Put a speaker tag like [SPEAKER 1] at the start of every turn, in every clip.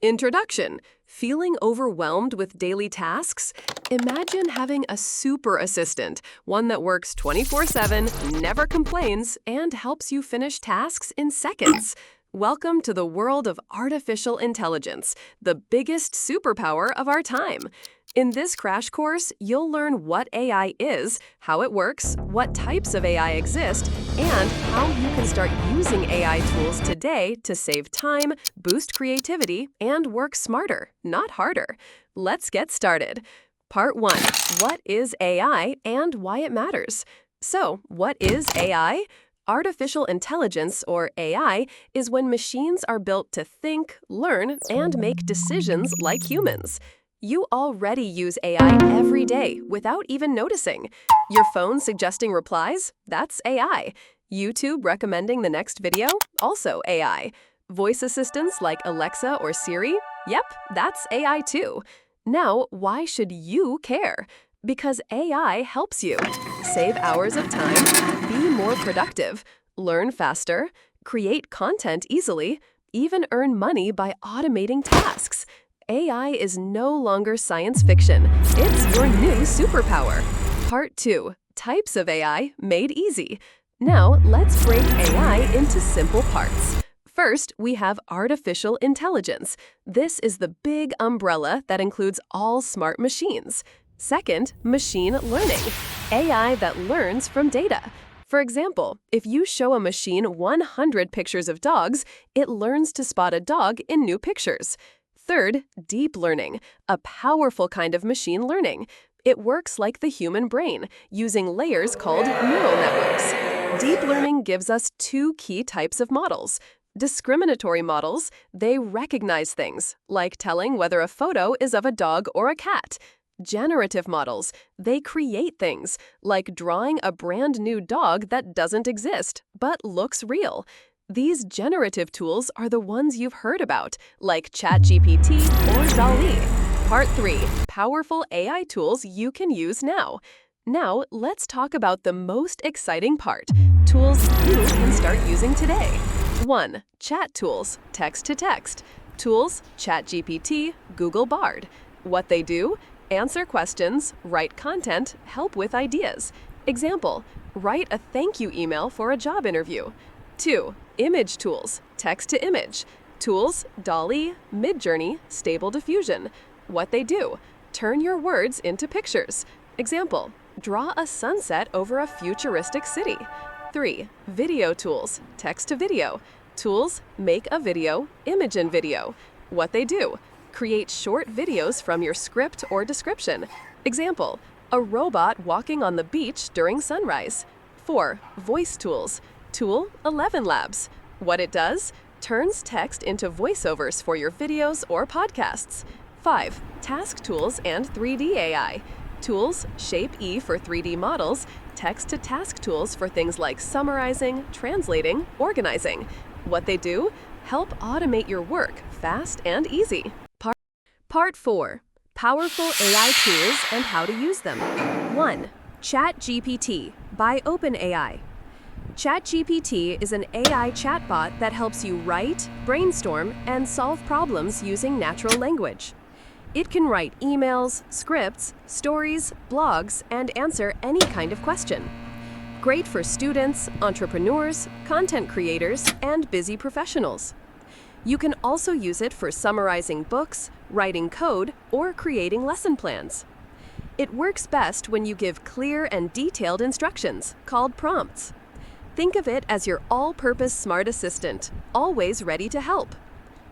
[SPEAKER 1] Introduction. Feeling overwhelmed with daily tasks? Imagine having a super assistant, one that works 24/7, never complains, and helps you finish tasks in seconds. Welcome to the world of artificial intelligence, the biggest superpower of our time. In this crash course, you'll learn what AI is, how it works, what types of AI exist, and how you can start using AI tools today to save time, boost creativity, and work smarter, not harder. Let's get started. Part 1. What is AI and why it matters? So, what is AI? Artificial intelligence, or AI, is when machines are built to think, learn, and make decisions like humans. You already use AI every day without even noticing. Your phone suggesting replies? That's AI. YouTube recommending the next video? Also AI. Voice assistants like Alexa or Siri? Yep, that's AI too. Now, why should you care? Because AI helps you save hours of time, be more productive, learn faster, create content easily, even earn money by automating tasks. AI is no longer science fiction. It's your new superpower. Part 2. Types of AI made easy. Now, let's break AI into simple parts. First, we have artificial intelligence. This is the big umbrella that includes all smart machines. Second, machine learning. AI that learns from data. For example, if you show a machine 100 pictures of dogs, it learns to spot a dog in new pictures. Third, deep learning, a powerful kind of machine learning. It works like the human brain, using layers called neural networks. Deep learning gives us two key types of models. Discriminatory models, they recognize things, like telling whether a photo is of a dog or a cat. Generative models, they create things, like drawing a brand new dog that doesn't exist, but looks real. These generative tools are the ones you've heard about, like ChatGPT or DALL-E. Part 3. Powerful AI tools you can use now. Now, let's talk about the most exciting part, tools you can start using today. 1. Chat tools, text-to-text. Tools, ChatGPT, Google Bard. What they do? Answer questions, write content, help with ideas. Example, write a thank you email for a job interview. 2. Image tools, text-to-image. Tools, DALL-E, Midjourney, Stable Diffusion. What they do? Turn your words into pictures. Example, draw a sunset over a futuristic city. 3. Video tools, text-to-video. Tools, make a video, image and video. What they do? Create short videos from your script or description. Example, a robot walking on the beach during sunrise. 4. Voice tools. Tool, ElevenLabs. What it does? Turns text into voiceovers for your videos or podcasts. 5. Task tools and 3D AI. Tools, Shape-E for 3D models, text-to-task tools for things like summarizing, translating, organizing. What they do? Help automate your work fast and easy. Part 4. Powerful AI tools and how to use them. 1. ChatGPT by OpenAI. ChatGPT is an AI chatbot that helps you write, brainstorm, and solve problems using natural language. It can write emails, scripts, stories, blogs, and answer any kind of question. Great for students, entrepreneurs, content creators, and busy professionals. You can also use it for summarizing books, writing code, or creating lesson plans. It works best when you give clear and detailed instructions, called prompts. Think of it as your all-purpose smart assistant, always ready to help.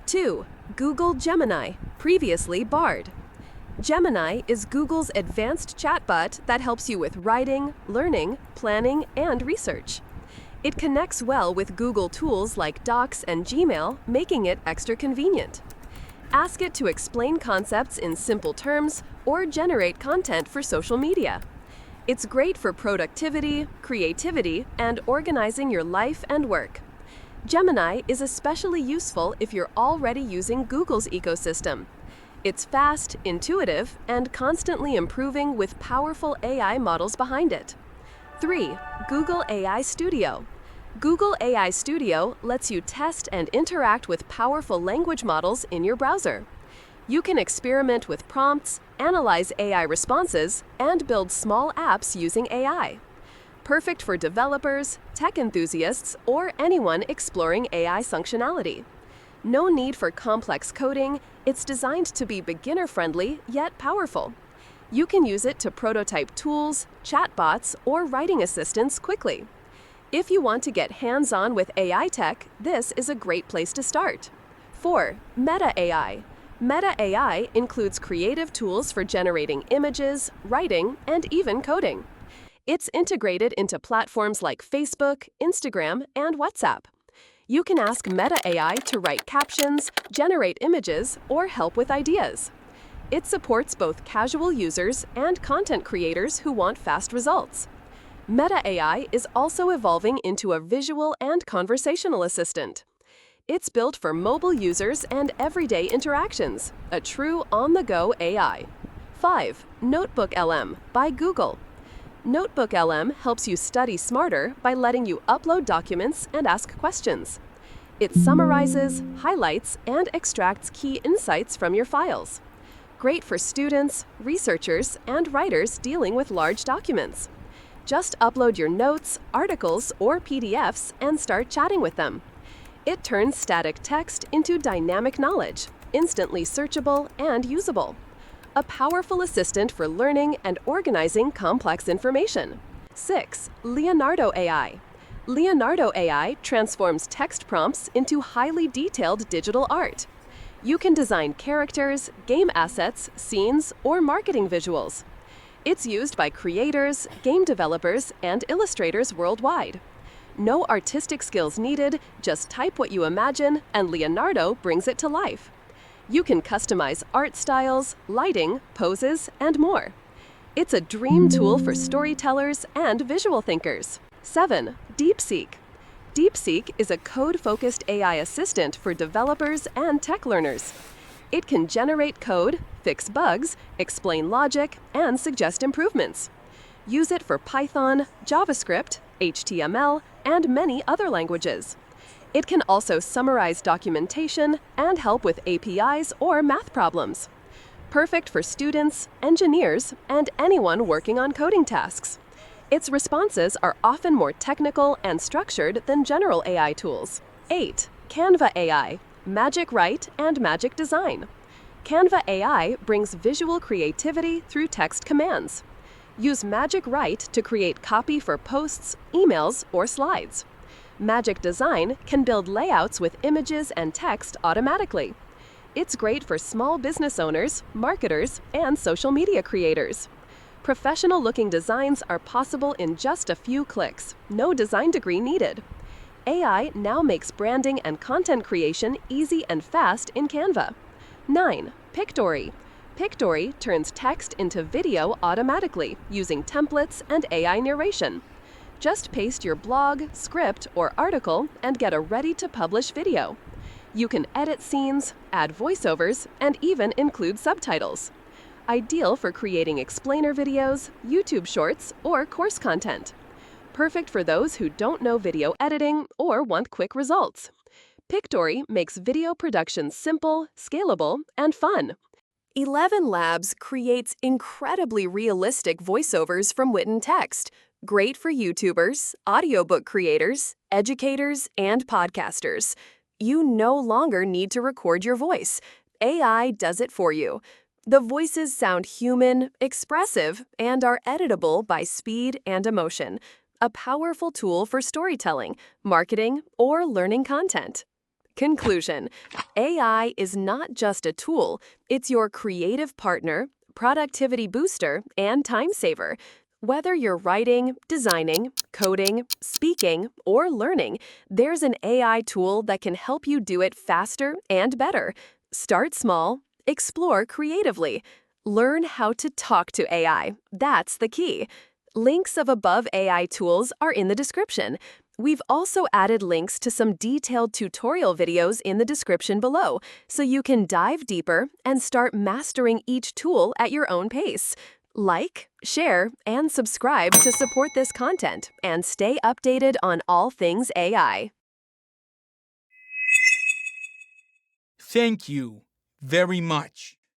[SPEAKER 1] 2. Google Gemini, previously Bard. Gemini is Google's advanced chatbot that helps you with writing, learning, planning, and research. It connects well with Google tools like Docs and Gmail, making it extra convenient. Ask it to explain concepts in simple terms or generate content for social media. It's great for productivity, creativity, and organizing your life and work. Gemini is especially useful if you're already using Google's ecosystem. It's fast, intuitive, and constantly improving with powerful AI models behind it. 3. Google AI Studio. Google AI Studio lets you test and interact with powerful language models in your browser. You can experiment with prompts, analyze AI responses, and build small apps using AI. Perfect for developers, tech enthusiasts, or anyone exploring AI functionality. No need for complex coding, it's designed to be beginner-friendly yet powerful. You can use it to prototype tools, chatbots, or writing assistants quickly. If you want to get hands-on with AI tech, this is a great place to start. 4. Meta AI. Meta AI includes creative tools for generating images, writing, and even coding. It's integrated into platforms like Facebook, Instagram, and WhatsApp. You can ask Meta AI to write captions, generate images, or help with ideas. It supports both casual users and content creators who want fast results. Meta AI is also evolving into a visual and conversational assistant. It's built for mobile users and everyday interactions, a true on-the-go AI. 5. NotebookLM by Google. NotebookLM helps you study smarter by letting you upload documents and ask questions. It summarizes, highlights, and extracts key insights from your files. Great for students, researchers, and writers dealing with large documents. Just upload your notes, articles, or PDFs and start chatting with them. It turns static text into dynamic knowledge, instantly searchable and usable. A powerful assistant for learning and organizing complex information. 6. Leonardo AI. Leonardo AI transforms text prompts into highly detailed digital art. You can design characters, game assets, scenes, or marketing visuals. It's used by creators, game developers, and illustrators worldwide. No artistic skills needed, just type what you imagine, and Leonardo brings it to life. You can customize art styles, lighting, poses, and more. It's a dream tool for storytellers and visual thinkers. 7. DeepSeek. DeepSeek is a code-focused AI assistant for developers and tech learners. It can generate code, fix bugs, explain logic, and suggest improvements. Use it for Python, JavaScript, HTML, and many other languages. It can also summarize documentation and help with APIs or math problems. Perfect for students, engineers, and anyone working on coding tasks. Its responses are often more technical and structured than general AI tools. 8. Canva AI. Magic Write and Magic Design. Canva AI brings visual creativity through text commands. Use Magic Write to create copy for posts, emails, or slides. Magic Design can build layouts with images and text automatically. It's great for small business owners, marketers, and social media creators. Professional-looking designs are possible in just a few clicks, no design degree needed. AI now makes branding and content creation easy and fast in Canva. 9. Pictory. Pictory turns text into video automatically using templates and AI narration. Just paste your blog, script, or article and get a ready-to-publish video. You can edit scenes, add voiceovers, and even include subtitles. Ideal for creating explainer videos, YouTube shorts, or course content. Perfect for those who don't know video editing or want quick results. Pictory makes video production simple, scalable, and fun. ElevenLabs creates incredibly realistic voiceovers from written text, great for YouTubers, audiobook creators, educators, and podcasters. You no longer need to record your voice. AI does it for you. The voices sound human, expressive, and are editable by speed and emotion. A powerful tool for storytelling, marketing, or learning content. Conclusion: AI is not just a tool, it's your creative partner, productivity booster, and time saver. Whether you're writing, designing, coding, speaking, or learning, there's an AI tool that can help you do it faster and better. Start small, explore creatively. Learn how to talk to AI. That's the key. Links of above AI tools are in the description. We've also added links to some detailed tutorial videos in the description below, so you can dive deeper and start mastering each tool at your own pace. Like, share, and subscribe to support this content and stay updated on all things AI.
[SPEAKER 2] Thank you very much.